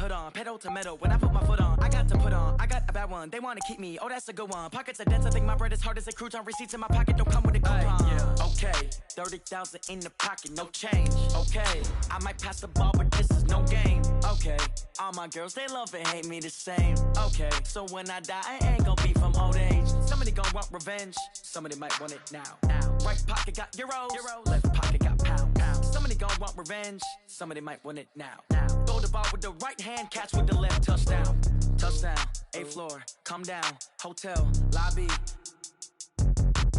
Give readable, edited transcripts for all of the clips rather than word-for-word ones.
hood on, pedal to metal. When I put my foot on, I got to put on. I got a bad one, they wanna keep me. Oh, that's a good one. Pockets are dense, I think my bread is hard as a crouton. Receipts in my pocket don't come with a coupon. Yeah. Okay, 30,000 in the pocket, no change. Okay, I might pass the ball, but this is no game. Okay, all my girls, they love and hate me the same. Okay, so when I die, I ain't gonna be from old age. Somebody gon' want revenge, somebody might want it now. Right pocket got euros, left pocket got pounds. Somebody gon' want revenge, somebody might want it now. Throw the ball with the right hand, catch with the left, touchdown. Touchdown, 8th floor, come down, hotel, lobby.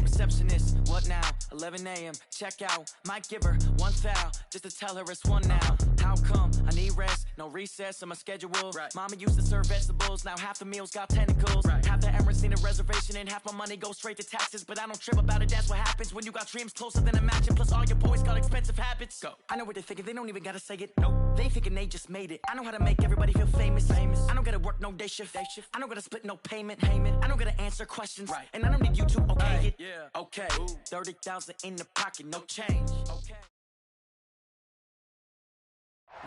Receptionist, what now? 11 a.m. check out. Might give her one foul just to tell her it's one now. How come? I need rest, no recess on my schedule. Right. Mama used to serve vegetables, now half the meals got tentacles. Right. Half the Emirates need a reservation and half my money goes straight to taxes. But I don't trip about it, that's what happens when you got dreams closer than a match. Plus all your boys got expensive habits. Go. I know what they're thinking, they don't even gotta say it. Nope. They thinking they just made it. I know how to make everybody feel famous. I don't gotta work no day shift. I don't gotta split no payment. I don't gotta answer questions. Right. And I don't need you to okay it. Yeah. Okay, 30,000 in the pocket, no change. Okay.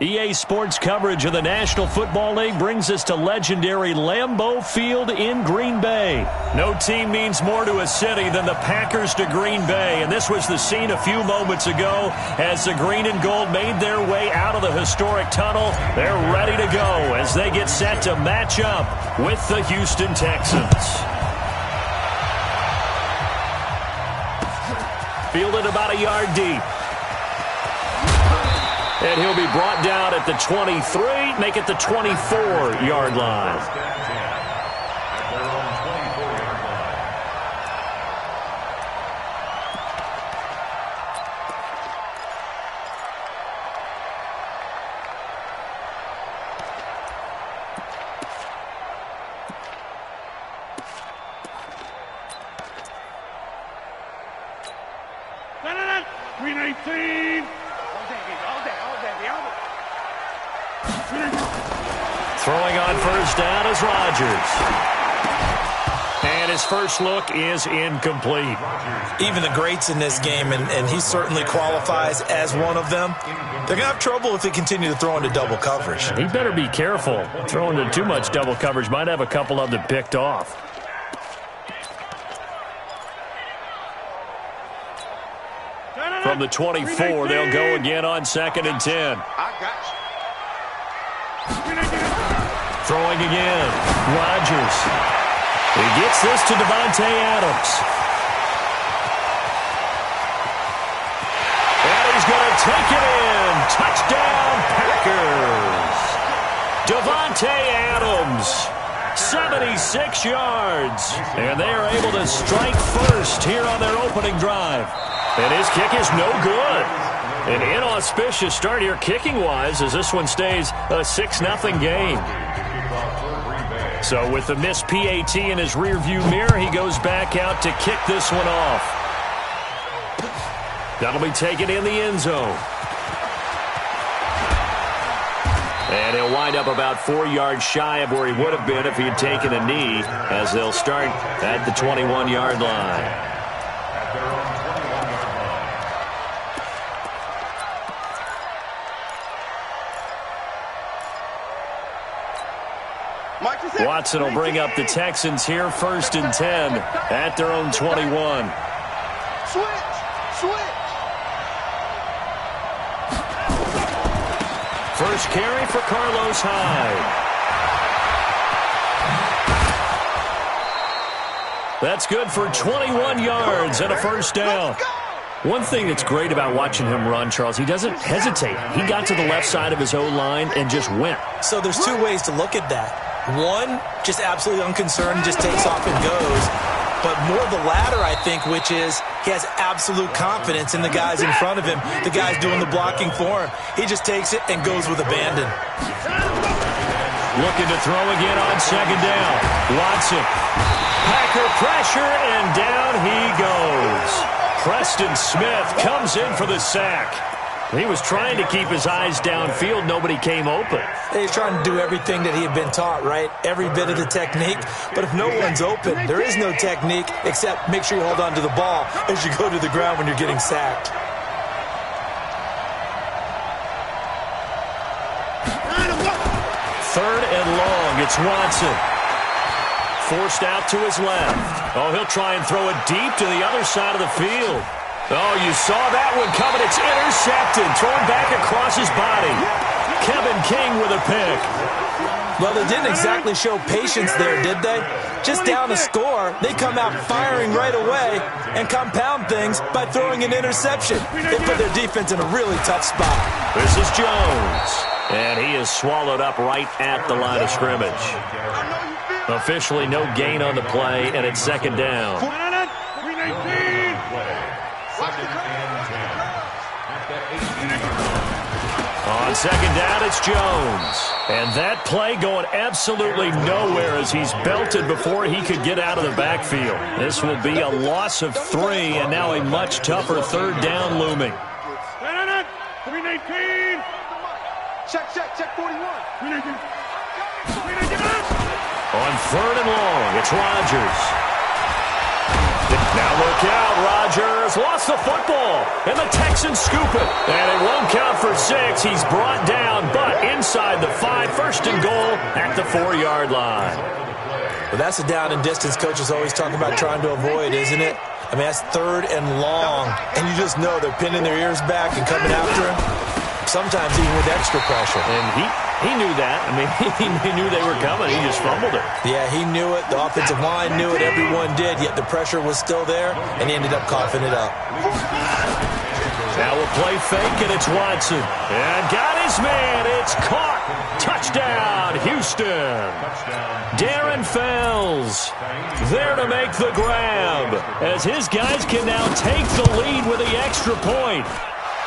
EA Sports coverage of the National Football League brings us to legendary Lambeau Field in Green Bay. No team means more to a city than the Packers to Green Bay, and this was the scene a few moments ago as the green and gold made their way out of the historic tunnel. They're ready to go as they get set to match up with the Houston Texans. Fielded about a yard deep. And he'll be brought down at the 23, make it the 24-yard line. Throwing on first down is Rodgers. And his first look is incomplete. Even the greats in this game, and he certainly qualifies as one of them, they're going to have trouble if they continue to throw into double coverage. He better be careful. Throwing into too much double coverage might have a couple of them picked off. From the 24, they'll go again on 2nd and 10. Throwing again, Rodgers. He gets this to Davante Adams. And he's going to take it in. Touchdown, Packers. Davante Adams, 76 yards. And they are able to strike first here on their opening drive. And his kick is no good. An inauspicious start here kicking-wise as this one stays a 6-0 game. So with the missed PAT in his rearview mirror, he goes back out to kick this one off. That'll be taken in the end zone. And he'll wind up about 4 yards shy of where he would have been if he had taken a knee, as they'll start at the 21-yard line. Watson will bring up the Texans here, 1st and 10 at their own 21. Switch. First carry for Carlos Hyde. That's good for 21 yards and a first down. One thing that's great about watching him run, Charles, he doesn't hesitate. He got to the left side of his O-line and just went. So there's two ways to look at that. One, just absolutely unconcerned, just takes off and goes. But more the latter, I think, which is he has absolute confidence in the guys in front of him, the guys doing the blocking for him. He just takes it and goes with abandon. Looking to throw again on 2nd down. Watson. Packer pressure, and down he goes. Preston Smith comes in for the sack. He was trying to keep his eyes downfield. Nobody came open. He's trying to do everything that he had been taught, right? Every bit of the technique. But if no one's open, there is no technique except make sure you hold on to the ball as you go to the ground when you're getting sacked. 3rd and long. It's Watson. Forced out to his left. Oh, he'll try and throw it deep to the other side of the field. Oh, you saw that one coming. It's intercepted. Thrown back across his body. Kevin King with a pick. Well, they didn't exactly show patience there, did they? Just down a score, they come out firing right away and compound things by throwing an interception. They put their defense in a really tough spot. This is Jones. And he is swallowed up right at the line of scrimmage. Officially no gain on the play, and it's 2nd down. On 2nd down, it's Jones. And that play going absolutely nowhere as he's belted before he could get out of the backfield. This will be a loss of 3, and now a much tougher 3rd down looming. Check 41. On 3rd and long, it's Rodgers. Now look out, Rodgers lost the football, and the Texans scoop it. And it won't count for 6. He's brought down, but inside the 5, 1st and goal at the 4-yard line. Well, that's a down and distance coach is always talking about trying to avoid, isn't it? I mean, that's 3rd and long, and you just know they're pinning their ears back and coming after him, sometimes even with extra pressure. And he knew that. I mean, he knew they were coming. He just fumbled it. Yeah, he knew it. The offensive line knew it. Everyone did, yet the pressure was still there, and he ended up coughing it up. Now we'll play fake, and it's Watson. And got his man. It's caught. Touchdown, Houston. Darren Fells there to make the grab, as his guys can now take the lead with the extra point.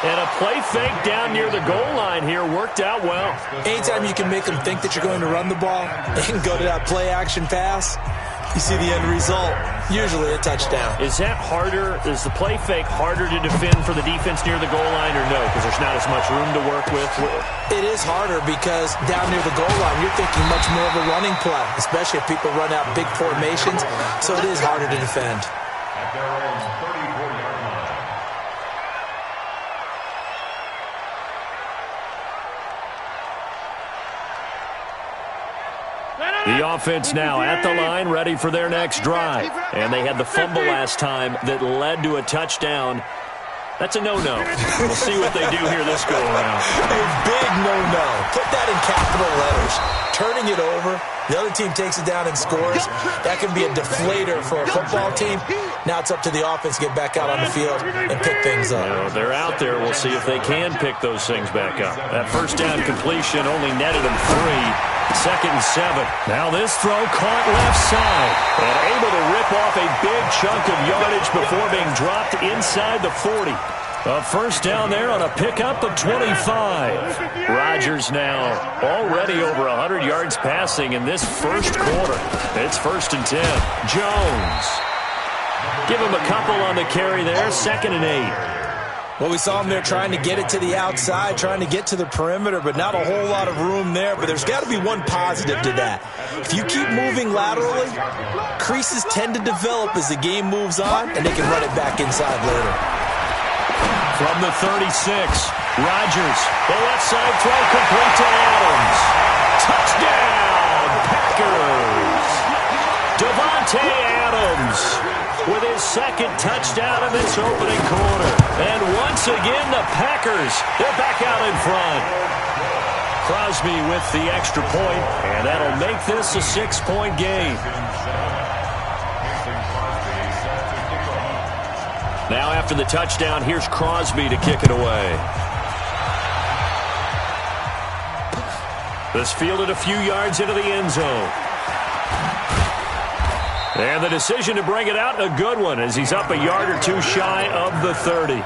And a play fake down near the goal line here worked out well. Anytime you can make them think that you're going to run the ball and go to that play action pass, you see the end result, usually a touchdown. Is that harder? Is the play fake harder to defend for the defense near the goal line or no? Because there's not as much room to work with? It is harder because down near the goal line, you're thinking much more of a running play, especially if people run out big formations. So it is harder to defend. The offense now at the line, ready for their next drive. And they had the fumble last time that led to a touchdown. That's a no-no. We'll see what they do here this go-around. A big no-no. Put that in capital letters. Turning it over, the other team takes it down and scores. That can be a deflator for a football team. Now it's up to the offense to get back out on the field and pick things up. You know, they're out there. We'll see if they can pick those things back up. That first down completion only netted them 3. 2nd and 7. Now this throw caught left side and able to rip off a big chunk of yardage before being dropped inside the 40. A first down there on a pickup of 25. Rodgers now already over 100 yards passing in this first quarter. It's 1st and 10. Jones. Give him a couple on the carry there. 2nd and 8. Well, we saw him there trying to get it to the outside, trying to get to the perimeter, but not a whole lot of room there. But there's got to be one positive to that. If you keep moving laterally, creases tend to develop as the game moves on, and they can run it back inside later. From the 36, Rodgers, the left side throw complete to Adams. Touchdown, Packers! Devontae Adams with his 2nd touchdown of this opening quarter. And once again, the Packers, they're back out in front. Crosby with the extra point, and that'll make this a 6-point game. Now after the touchdown, here's Crosby to kick it away. This fielded a few yards into the end zone. And the decision to bring it out, a good one, as he's up a yard or two shy of the 30.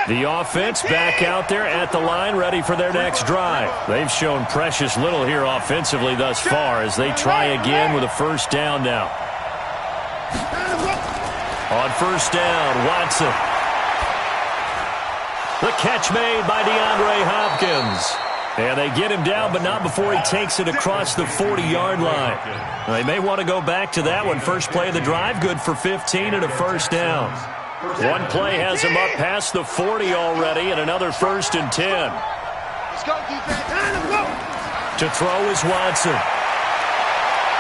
The offense back out there at the line, ready for their next drive. They've shown precious little here offensively thus far as they try again with a first down now. On first down, Watson. The catch made by DeAndre Hopkins. And they get him down, but not before he takes it across the 40-yard line. They may want to go back to that one. First play of the drive, good for 15 and a first down. One play has him up past the 40 already, and another 1st and 10. Let's go, defense. To throw is Watson.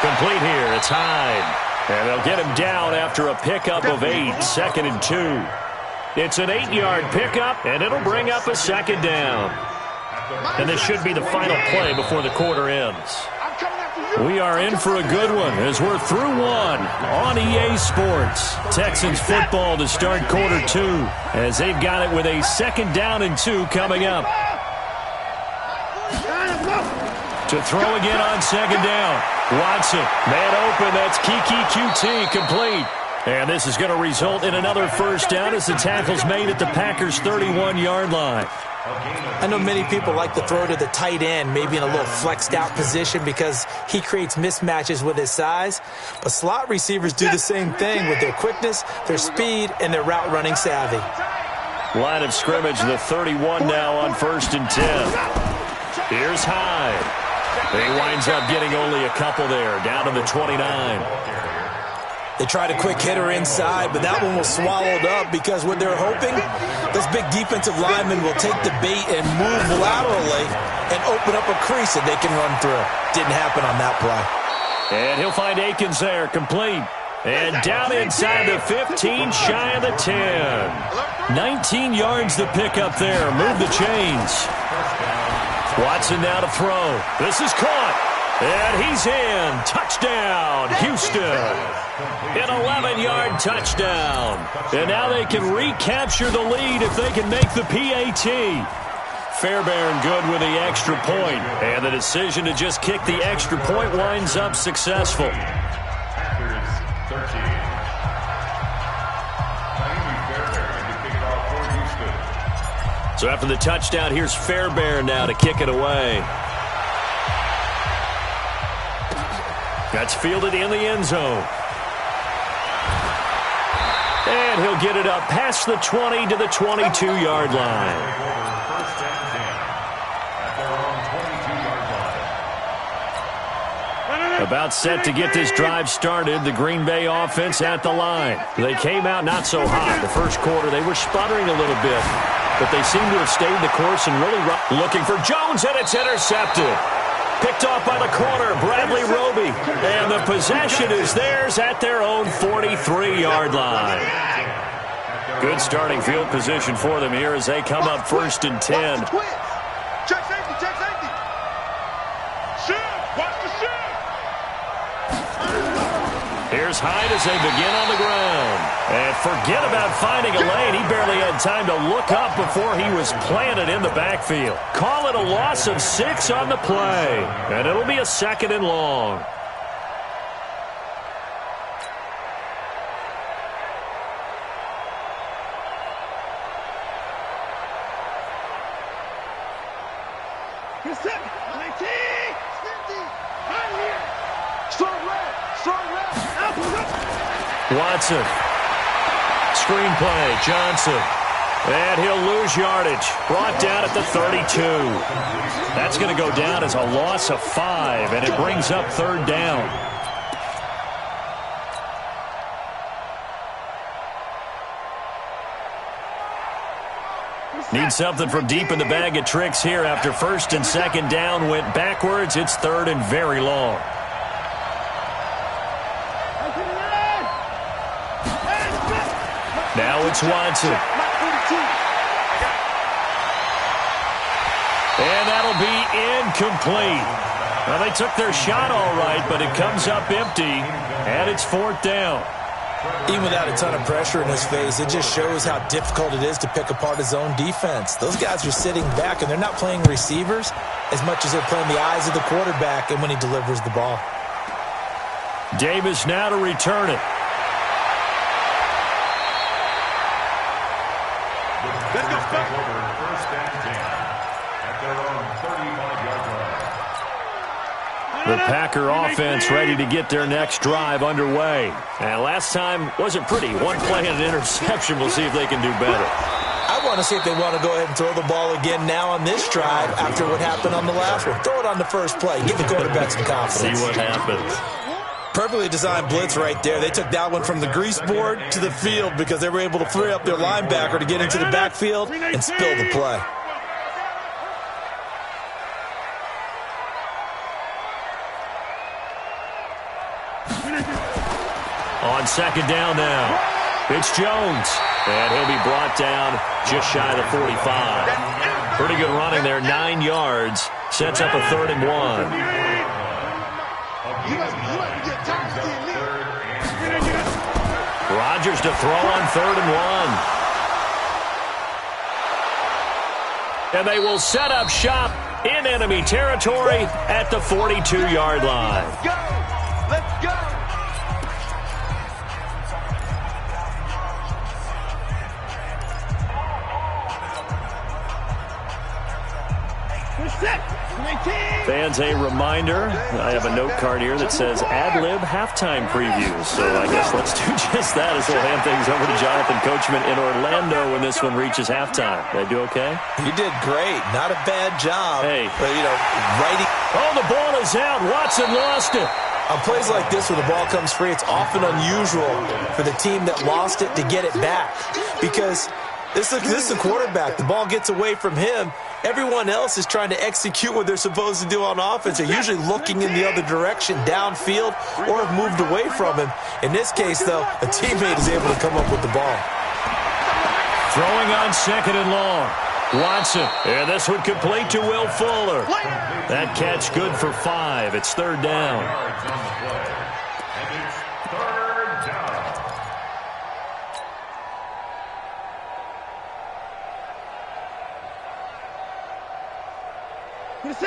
Complete here. It's Hyde. And they'll get him down after a pickup of 8, 2nd and 2. It's an 8-yard pickup, and it'll bring up a 2nd down. And this should be the final play before the quarter ends. We are in for a good one as we're through one on EA Sports. Texans football to start quarter 2 as they've got it with a 2nd down and 2 coming up. To throw again on 2nd down. Watson, man open, that's Kiki QT, complete. And this is going to result in another 1st down as the tackle's made at the Packers' 31-yard line. I know many people like to throw to the tight end, maybe in a little flexed out position because he creates mismatches with his size. But slot receivers do the same thing with their quickness, their speed, and their route running savvy. Line of scrimmage, the 31 now on 1st and 10. Here's Hyde. He winds up getting only a couple there, down to the 29. They tried a quick hitter inside, but that one was swallowed up because what they're hoping, this big defensive lineman will take the bait and move laterally and open up a crease that they can run through. Didn't happen on that play. And he'll find Akins there, complete. And down inside the 15, shy of the 10. 19 yards to pick up there. Move the chains. Watson now to throw. This is caught. And he's in. Touchdown, Houston. An 11-yard touchdown. And now they can recapture the lead if they can make the PAT. Fairbairn good with the extra point. And the decision to just kick the extra point winds up successful. So after the touchdown, here's Fairbairn now to kick it away. That's fielded in the end zone. And he'll get it up past the 20 to the 22-yard line. About set to get this drive started, the Green Bay offense at the line. They came out not so hot. The first quarter, they were sputtering a little bit, but they seem to have stayed the course and really looking for Jones, and it's intercepted. Picked off by the corner, Bradley Roby. And the possession is theirs at their own 43-yard line. Good starting field position for them here as they come up 1st and 10. Check safety, check safety. Shift, watch the shift. Here's Hyde as they begin on the ground. And forget about finding a lane. He barely had time to look up before he was planted in the backfield. Call it a loss of 6 on the play. And it'll be a 2nd and long. Watson. Screen play, Johnson. And he'll lose yardage. Brought down at the 32. That's going to go down as a loss of 5, and it brings up 3rd down. Need something from deep in the bag of tricks here after 1st and 2nd down went backwards. It's 3rd and very long. Now it's Watson. And that'll be incomplete. Well, they took their shot all right, but it comes up empty, and it's 4th down. Even without a ton of pressure in his face, it just shows how difficult it is to pick apart his own defense. Those guys are sitting back, and they're not playing receivers as much as they're playing the eyes of the quarterback and when he delivers the ball. Davis now to return it. The Packer offense ready to get their next drive underway. And last time wasn't pretty. One play and an interception. We'll see if they can do better. I want to see if they want to go ahead and throw the ball again now on this drive after what happened on the last one. Throw it on the first play. Give the quarterback some confidence. See what happens. Perfectly designed blitz right there. They took that one from the grease board to the field because they were able to free up their linebacker to get into the backfield and spill the play. On second down now, it's Jones, and he'll be brought down just shy of the 45. Pretty good running there, 9 yards. Sets up a 3rd and 1. Rodgers to throw on 3rd and 1. And they will set up shop in enemy territory at the 42-yard line. Let's go! Let's go! Fans, a reminder, I have a note card here that says ad-lib halftime previews. So I guess let's do just that as we'll hand things over to Jonathan Coachman in Orlando when this one reaches halftime. Did I do okay? You did great. Not a bad job. Hey. But, righty. Oh, the ball is out. Watson lost it. On plays like this where the ball comes free, it's often unusual for the team that lost it to get it back. Because this is a quarterback. The ball gets away from him. Everyone else is trying to execute what they're supposed to do on offense. They're usually looking in the other direction, downfield, or have moved away from him. In this case, though, a teammate is able to come up with the ball. Throwing on 2nd and long. Watson, and this one complete to Will Fuller. That catch good for 5. It's 3rd down.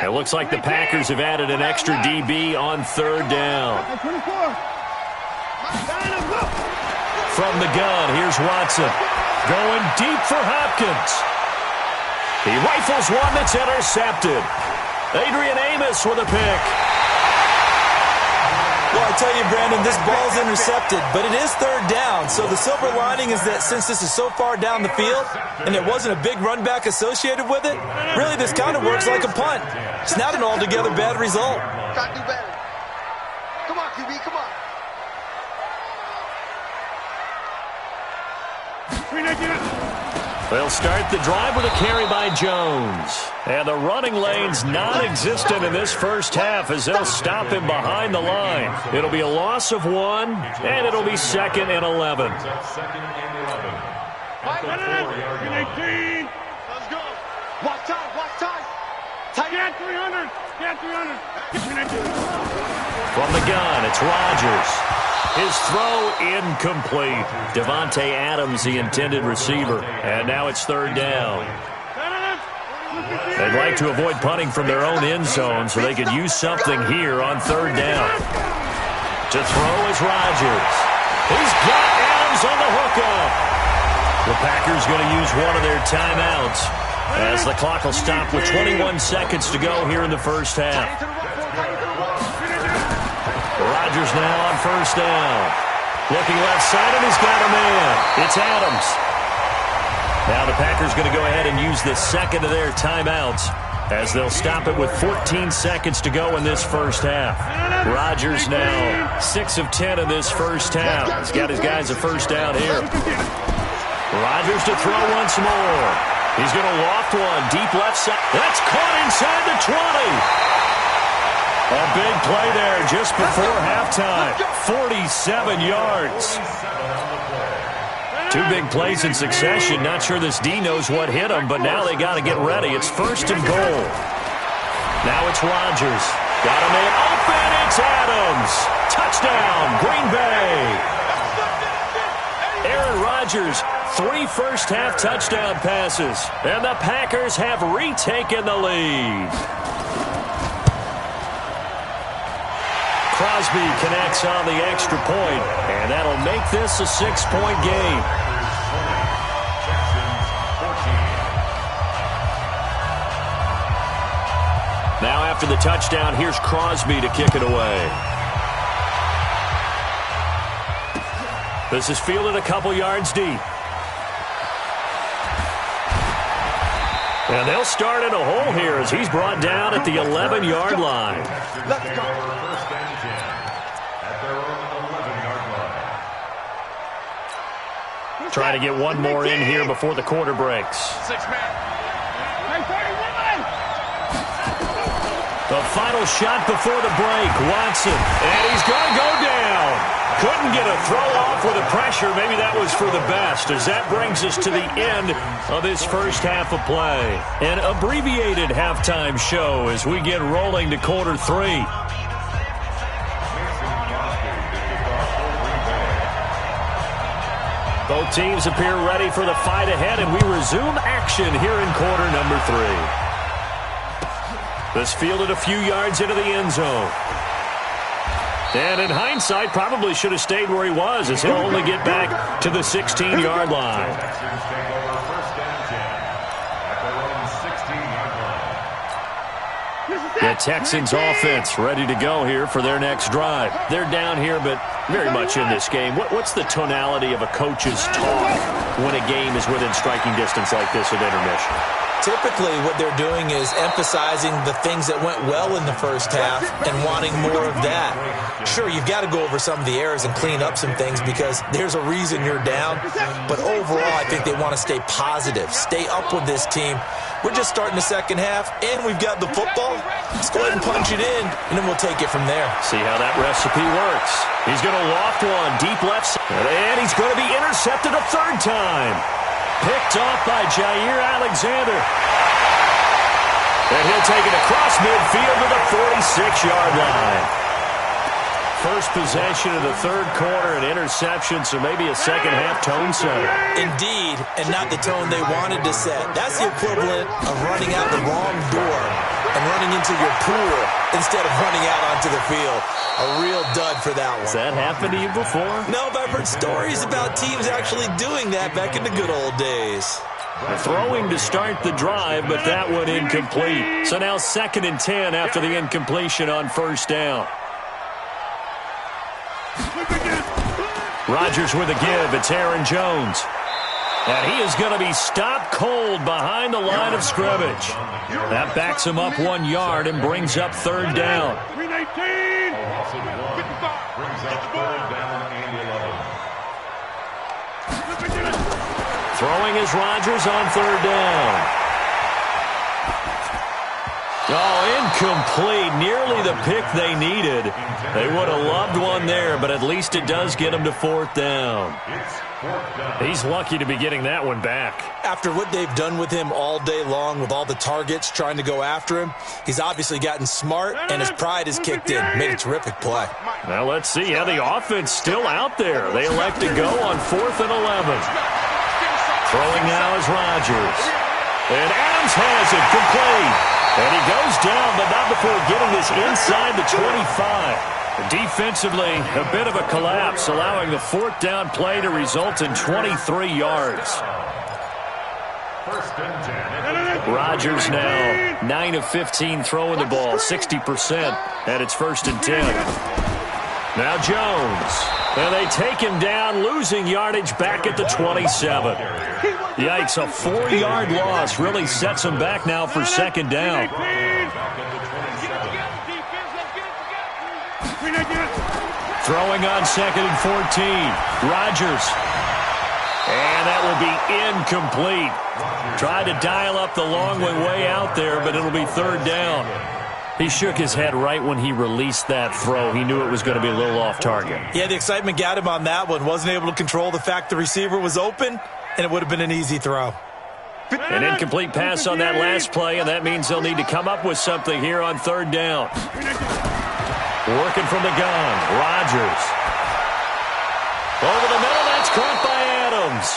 It looks like the Packers have added an extra DB on 3rd down. From the gun, here's Watson. Going deep for Hopkins. He rifles one that's intercepted. Adrian Amos with a pick. Well, I tell you, Brandon, this ball's intercepted, but it is 3rd down. So the silver lining is that since this is so far down the field and there wasn't a big run back associated with it, really this kind of works like a punt. It's not an altogether bad result. Try to do better. Come on, QB, come on. They'll start the drive with a carry by Jones. And the running lane's non-existent in this first half as they'll stop him behind the line. It'll be a loss of 1, and it'll be 2nd and 11. Let's go. Watch time, watch time. Get 300. Get 300. From the gun, it's Rodgers. His throw incomplete. Devontae Adams, the intended receiver. And now it's 3rd down. They'd like to avoid punting from their own end zone so they could use something here on 3rd down. To throw is Rodgers. He's got Adams on the hookup. The Packers going to use one of their timeouts as the clock will stop with 21 seconds to go here in the first half. Rodgers now on 1st down. Looking left side, and he's got a man. It's Adams. Now the Packers going to go ahead and use the 2nd of their timeouts as they'll stop it with 14 seconds to go in this first half. Rodgers now 6 of 10 in this first half. He's got his guys a 1st down here. Rodgers to throw once more. He's going to loft one deep left side. That's caught inside the 20. A big play there just before halftime. 47 yards. 2 big plays in succession. Not sure this D knows what hit him, but now they got to get ready. It's 1st and goal. Now it's Rodgers. Got a man open. It's Adams. Touchdown, Green Bay. Aaron Rodgers, 3 first-half touchdown passes, and the Packers have retaken the lead. Crosby connects on the extra point, and that'll make this a 6-point game. Now after the touchdown, here's Crosby to kick it away. This is fielded a couple yards deep. And they'll start in a hole here as he's brought down at the 11-yard line. Let's go. Trying to get one more in here before the quarter breaks. 6 man. The final shot before the break. Watson. And he's going to go down. Couldn't get a throw off with the pressure. Maybe that was for the best, as that brings us to the end of this first half of play. An abbreviated halftime show as we get rolling to quarter 3. Both teams appear ready for the fight ahead, and we resume action here in quarter number 3. This fielded a few yards into the end zone. And in hindsight, probably should have stayed where he was, as he'll only get back to the 16-yard line. The Texans offense ready to go here for their next drive. They're down here, but very much in this game. What's the tonality of a coach's talk when a game is within striking distance like this at intermission? Typically, what they're doing is emphasizing the things that went well in the first half and wanting more of that. Sure, you've got to go over some of the errors and clean up some things because there's a reason you're down. But overall, I think they want to stay positive, stay up with this team. We're just starting the second half, and we've got the football. Let's go ahead and punch it in, and then we'll take it from there. See how that recipe works. He's going to loft one deep left side, and he's going to be intercepted a third time. Picked off by Jair Alexander. And he'll take it across midfield to the 46-yard line. First possession of the third quarter, an interception, so maybe a second-half tone setter. Indeed, and not the tone they wanted to set. That's the equivalent of running out the wrong door and running into your pool instead of running out onto the field. A real dud for that one. Has that happened to you before? No, but I've heard stories about teams actually doing that back in the good old days. Throwing to start the drive, but that one incomplete. So now 2nd and 10 after the incompletion on first down. Rodgers with a give. It's Aaron Jones. And he is going to be stopped cold behind the line of scrimmage. That backs him up 1 yard and brings up third down. Throwing is Rodgers on third down. Oh, incomplete. Nearly the pick they needed. They would have loved one there, but at least it does get them to fourth down. He's lucky to be getting that one back. After what they've done with him all day long with all the targets trying to go after him, he's obviously gotten smart, and his pride has kicked in. Made a terrific play. Now let's see how the offense still out there. They elect to go on 4th and 11. Throwing now is Rodgers. And Adams has it complete. And he goes down, but not before getting this inside the 25. Defensively, a bit of a collapse, allowing the fourth down play to result in 23 yards. Rodgers now 9 of 15 throwing the ball, 60%, and it's 1st and 10. Now Jones. And they take him down, losing yardage back at the 27. Yikes, a 4-yard loss really sets him back now for 2nd down. Throwing on 2nd and 14. Rodgers. And that will be incomplete. Tried to dial up the long way out there, but it'll be third down. He shook his head right when he released that throw. He knew it was going to be a little off target. Yeah, the excitement got him on that one. Wasn't able to control the fact the receiver was open, and it would have been an easy throw. An incomplete pass on that last play, and that means they'll need to come up with something here on third down. Working from the gun, Rodgers. Over the middle, that's caught by Adams.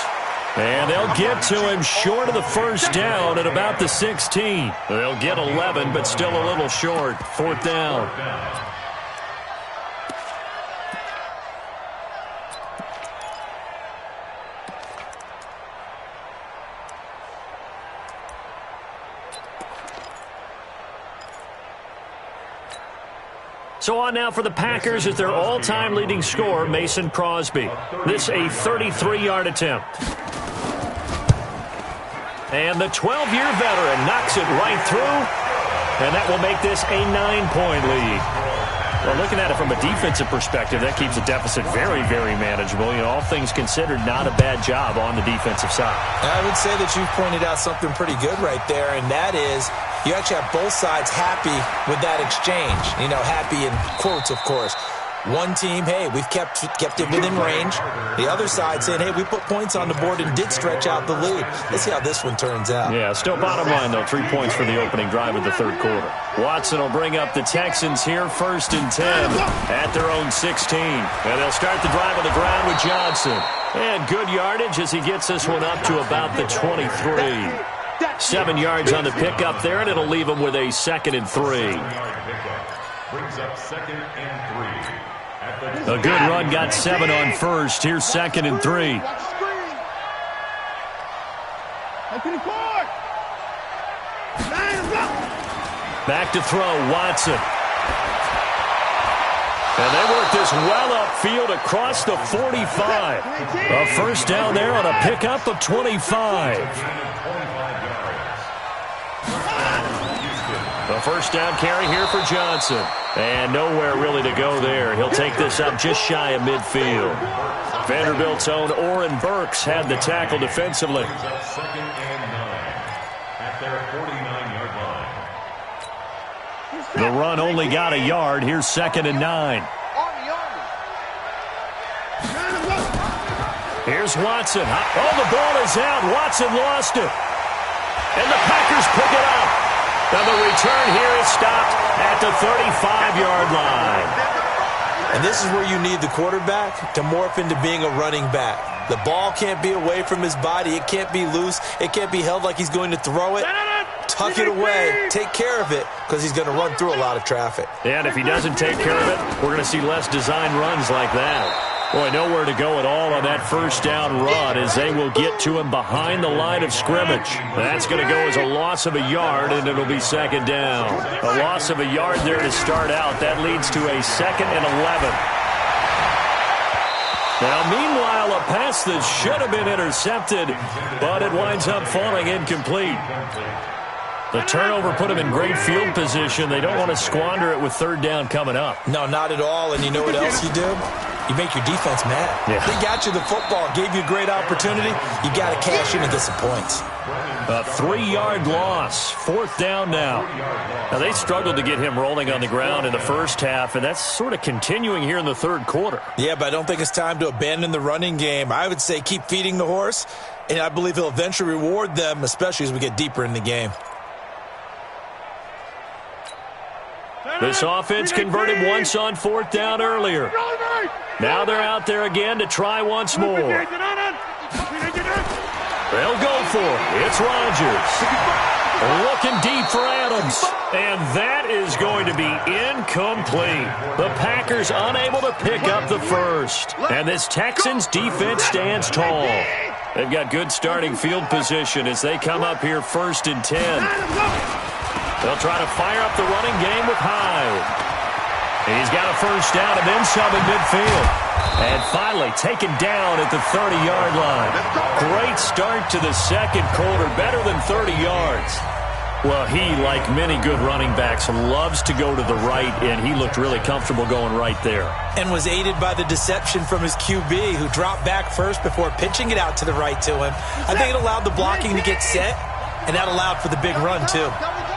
And they'll get to him short of the first down at about the 16. They'll get 11, but still a little short. Fourth down. So on now for the Packers is their all-time leading scorer, Mason Crosby. This a 33-yard attempt. And the 12-year veteran knocks it right through, and that will make this a 9-point lead. Well, looking at it from a defensive perspective, that keeps the deficit very, very manageable. You know, all things considered, not a bad job on the defensive side. I would say that you've pointed out something pretty good right there, and that is you actually have both sides happy with that exchange. You know, happy in quotes, of course. One team, hey, we've kept it within range. The other side saying, hey, we put points on the board and did stretch out the lead. Let's see how this one turns out. Yeah, still bottom line, though, 3 points for the opening drive of the third quarter. Watson will bring up the Texans here, 1st and 10 at their own 16. And they'll start the drive on the ground with Johnson. And good yardage as he gets this one up to about the 23. 7 yards on the pickup there, and it'll leave him with a 2nd and 3. Brings up 2nd and 3. A good run got 7 on first. Here's 2nd and 3. Back to throw, Watson. And they work this well upfield across the 45. A first down there on a pickup of 25. A first down carry here for Johnson. And nowhere really to go there. He'll take this up just shy of midfield. Vanderbilt's own Oren Burks had the tackle defensively. 2nd and 9 at their 49-yard line. The run only got a yard. Here's 2nd and 9. Here's Watson. Oh, the ball is out. Watson lost it. And the Packers pick it up. And the return here is stopped at the 35-yard line. And this is where you need the quarterback to morph into being a running back. The ball can't be away from his body. It can't be loose. It can't be held like he's going to throw it. Tuck it away. Take care of it because he's going to run through a lot of traffic. And if he doesn't take care of it, we're going to see less design runs like that. Boy, nowhere to go at all on that first down run as they will get to him behind the line of scrimmage. That's going to go as a loss of a yard, and it'll be 2nd down. A loss of a yard there to start out. That leads to a 2nd and 11. Now, meanwhile, a pass that should have been intercepted, but it winds up falling incomplete. The turnover put him in great field position. They don't want to squander it with 3rd down coming up. No, not at all. And you know what else you do? You make your defense mad. Yeah. They got you the football, gave you a great opportunity. You got to cash in and get some points. A 3-yard loss. 4th down now. Now, they struggled to get him rolling on the ground in the first half, and that's sort of continuing here in the third quarter. Yeah, but I don't think it's time to abandon the running game. I would say keep feeding the horse, and I believe he'll eventually reward them, especially as we get deeper in the game. This offense converted once on 4th down earlier. Now they're out there again to try once more. They'll go for it. It's Rodgers. Looking deep for Adams. And that is going to be incomplete. The Packers unable to pick up the first. And this Texans defense stands tall. They've got good starting field position as they come up here 1st and 10. They'll try to fire up the running game with Hyde. He's got a first down and then some in midfield. And finally taken down at the 30-yard line. Great start to the second quarter, better than 30 yards. Well, he, like many good running backs, loves to go to the right, and he looked really comfortable going right there. And was aided by the deception from his QB, who dropped back first before pitching it out to the right to him. I think it allowed the blocking to get set, and that allowed for the big run, too.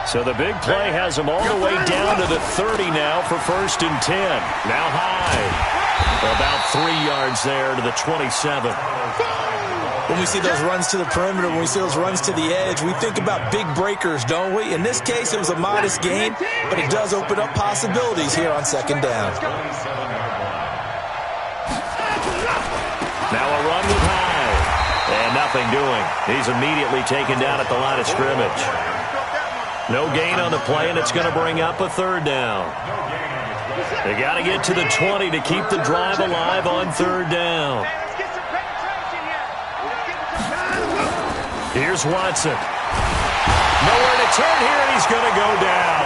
So the big play has him all the way down to the 30 now for 1st and 10. Now Hyde. About 3 yards there to the 27. When we see those runs to the perimeter, when we see those runs to the edge, we think about big breakers, don't we? In this case, it was a modest gain, but it does open up possibilities here on 2nd down. Now a run with Hyde. And nothing doing. He's immediately taken down at the line of scrimmage. No gain on the play, and it's going to bring up a 3rd down. They got to get to the 20 to keep the drive alive on 3rd down. Here's Watson. Nowhere to turn here, and he's going to go down.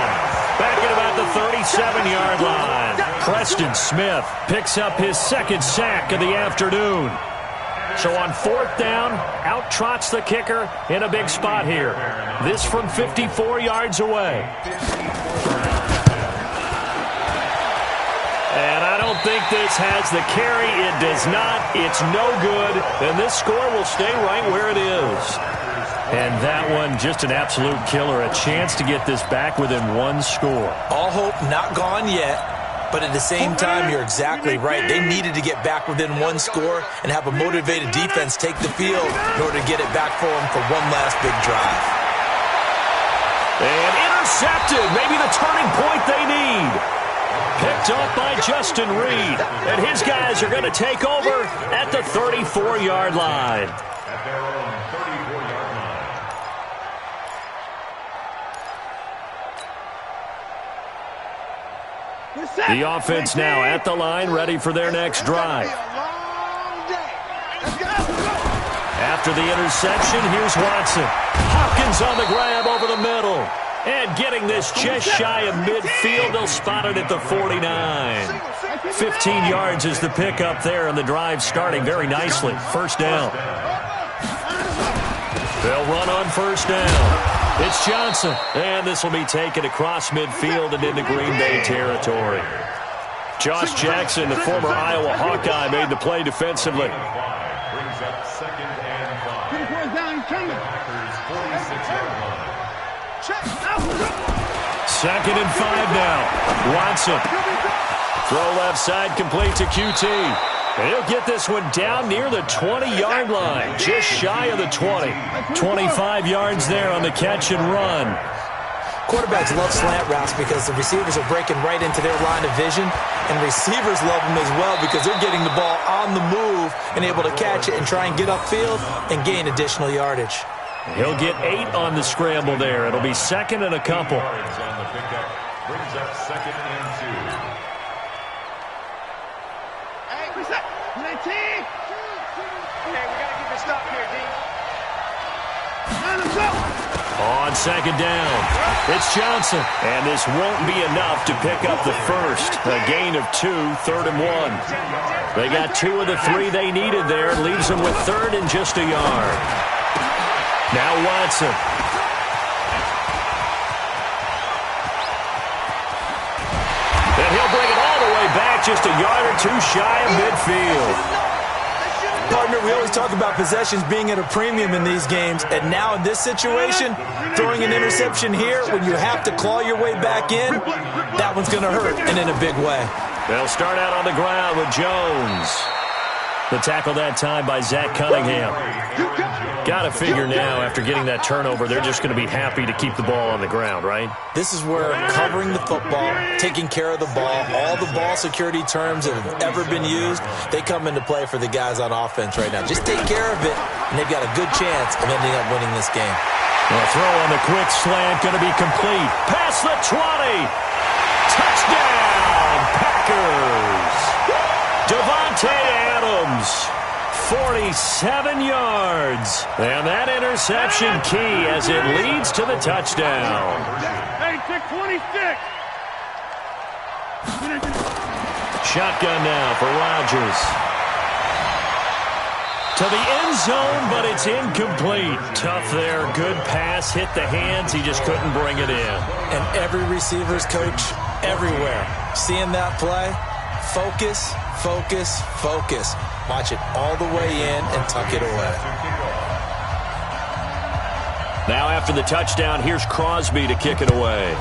Back at about the 37-yard line. Preston Smith picks up his 2nd sack of the afternoon. So on 4th down, out trots the kicker in a big spot here. This from 54 yards away. don't think this has the carry. It does not. It's no good. And this score will stay right where it is. And that one, just an absolute killer. A chance to get this back within one score. All hope not gone yet. But at the same time, you're exactly right. They needed to get back within one score and have a motivated defense take the field in order to get it back for them for one last big drive. And intercepted. Maybe the turning point they need. Picked up by Justin Reed. And his guys are going to take over at the 34-yard line. At their own 34-yard line. The offense now at the line, ready for their next drive. After the interception, here's Watson. Hopkins on the grab over the middle. And getting this just shy of midfield, they'll spot it at the 49. 15 yards is the pickup there, and the drive starting very nicely. First down. They'll run on first down. It's Johnson, and this will be taken across midfield and into Green Bay territory. Josh Jackson, the former Iowa Hawkeye, made the play defensively. Brings up 2nd and 5. Packers 46-yard line. 2nd and 5 now. Watson. Throw left side, complete to QT. And he'll get this one down near the 20-yard line, just shy of the 20. 25 yards there on the catch and run. Quarterbacks love slant routes because the receivers are breaking right into their line of vision, and receivers love them as well because they're getting the ball on the move and able to catch it and try and get upfield and gain additional yardage. He'll get 8 on the scramble there. It'll be 2nd and a couple. Yards on the pickup. Brings up 2nd and 2. On 2nd down, it's Johnson. And this won't be enough to pick up the first. A gain of 2, 3rd and 1. They got 2 of the 3 they needed there. Leaves them with 3rd and just a yard. Now Watson. And he'll bring it all the way back, just a yard or 2 shy of midfield. Partner, we always talk about possessions being at a premium in these games, and now in this situation, throwing an interception here when you have to claw your way back in, that one's going to hurt, and in a big way. They'll start out on the ground with Jones. The tackle that time by Zach Cunningham. Got to figure now, after getting that turnover, they're just going to be happy to keep the ball on the ground, right? This is where covering the football, taking care of the ball, all the ball security terms that have ever been used, they come into play for the guys on offense right now. Just take care of it, and they've got a good chance of ending up winning this game. The throw on the quick slant going to be complete. Past the 20. Touchdown, Packers. Devontae Adams, 47 yards. And that interception key as it leads to the touchdown. Hey, pick 26. Shotgun now for Rodgers. To the end zone, but it's incomplete. Tough there. Good pass. Hit the hands. He just couldn't bring it in. And every receiver's coach everywhere, seeing that play, focus, focus, focus. Watch it all the way in and tuck it away. Now after the touchdown, here's Crosby to kick it away.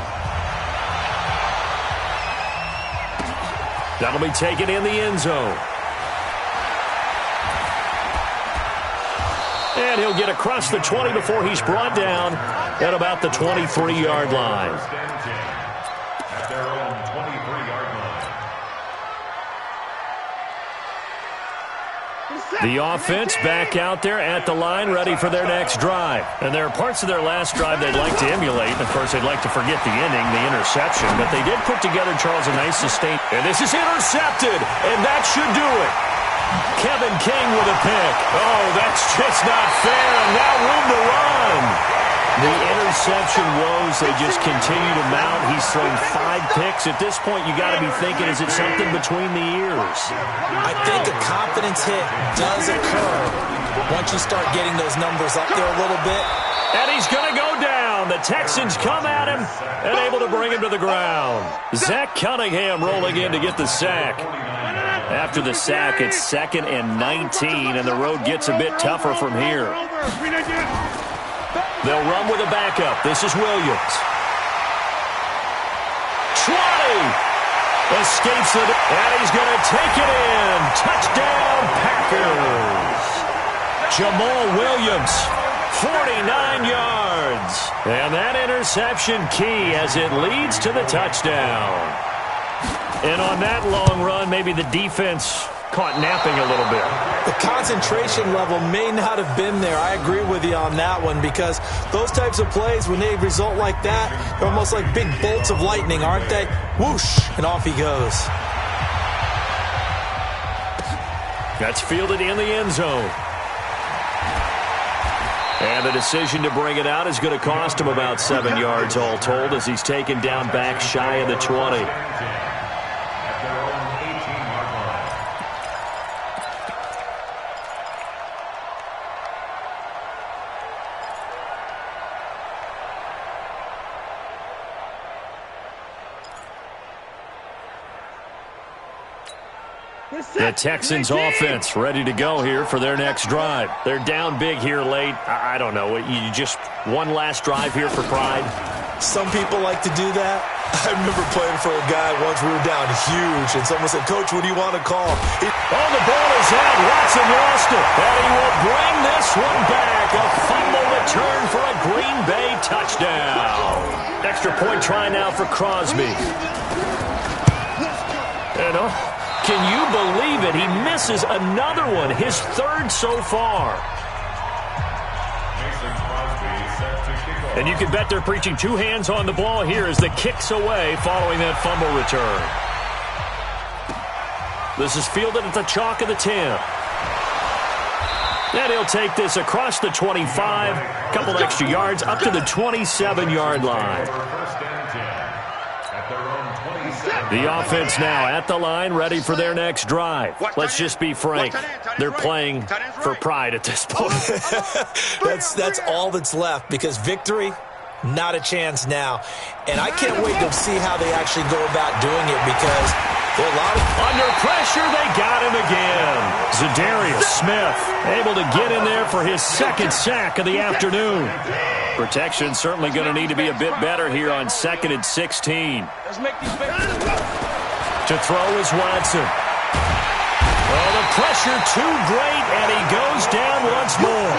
That'll be taken in the end zone. And he'll get across the 20 before he's brought down at about the 23-yard line. At their own 23-yard line. The offense back out there at the line, ready for their next drive. And there are parts of their last drive they'd like to emulate. Of course, they'd like to forget the inning, the interception. But they did put together, Charles, a nice sustain. And this is intercepted, and that should do it. Kevin King with a pick. Oh, that's just not fair, and now room to run. The interception woes, they just continue to mount. He's thrown 5 picks. At this point, you got to be thinking, is it something between the ears? I think a confidence hit does occur once you start getting those numbers up there a little bit. And he's going to go down. The Texans come at him and able to bring him to the ground. Zach Cunningham rolling in to get the sack. After the sack, it's 2nd and 19, and the road gets a bit tougher from here. They'll run with a backup. This is Williams. 20! Escapes it, and he's going to take it in. Touchdown, Packers. Jamal Williams, 49 yards. And that interception key as it leads to the touchdown. And on that long run, maybe the defense caught napping a little bit. The concentration level may not have been there. I agree with you on that one because those types of plays, when they result like that, they're almost like big bolts of lightning, aren't they? Whoosh, and off he goes. That's fielded in the end zone. And the decision to bring it out is going to cost him about 7 yards all told as he's taken down back shy of the 20. The Texans offense ready to go here for their next drive. They're down big here late. I don't know. You just one last drive here for pride? Some people like to do that. I remember playing for a guy once. We were down huge, and someone said, "Coach, what do you want to call?" Oh, the ball is out. Watson lost it. And he will bring this one back. A fumble return for a Green Bay touchdown. Extra point try now for Crosby. And can you believe it? He misses another one, his 3rd so far. And you can bet they're preaching 2 hands on the ball here as the kick's away following that fumble return. This is fielded at the chalk of the 10. And he'll take this across the 25, a couple extra yards up to the 27-yard line. The offense now at the line, ready for their next drive. Let's just be frank. They're playing for pride at this point. That's all that's left because victory, not a chance now. And I can't wait to see how they actually go about doing it because there are a lot of... Under pressure, they got him again. Zadarius Smith able to get in there for his 2nd sack of the afternoon. Protection certainly going to need to be a bit better here on 2nd and 16. To throw is Watson. Oh, the pressure too great, and he goes down once more.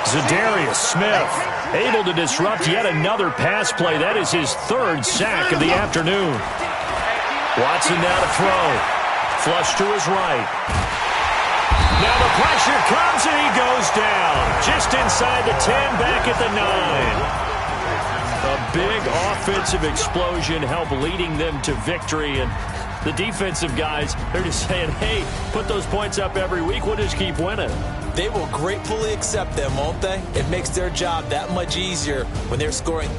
Zadarius Smith able to disrupt yet another pass play. That is his 3rd sack of the afternoon. Watson now to throw. Flush to his right. Now the pressure comes, and he goes down. Just inside the 10, back at the 9. A big offensive explosion helped leading them to victory. And the defensive guys, they're just saying, hey, put those points up every week. We'll just keep winning. They will gratefully accept them, won't they? It makes their job that much easier when they're scoring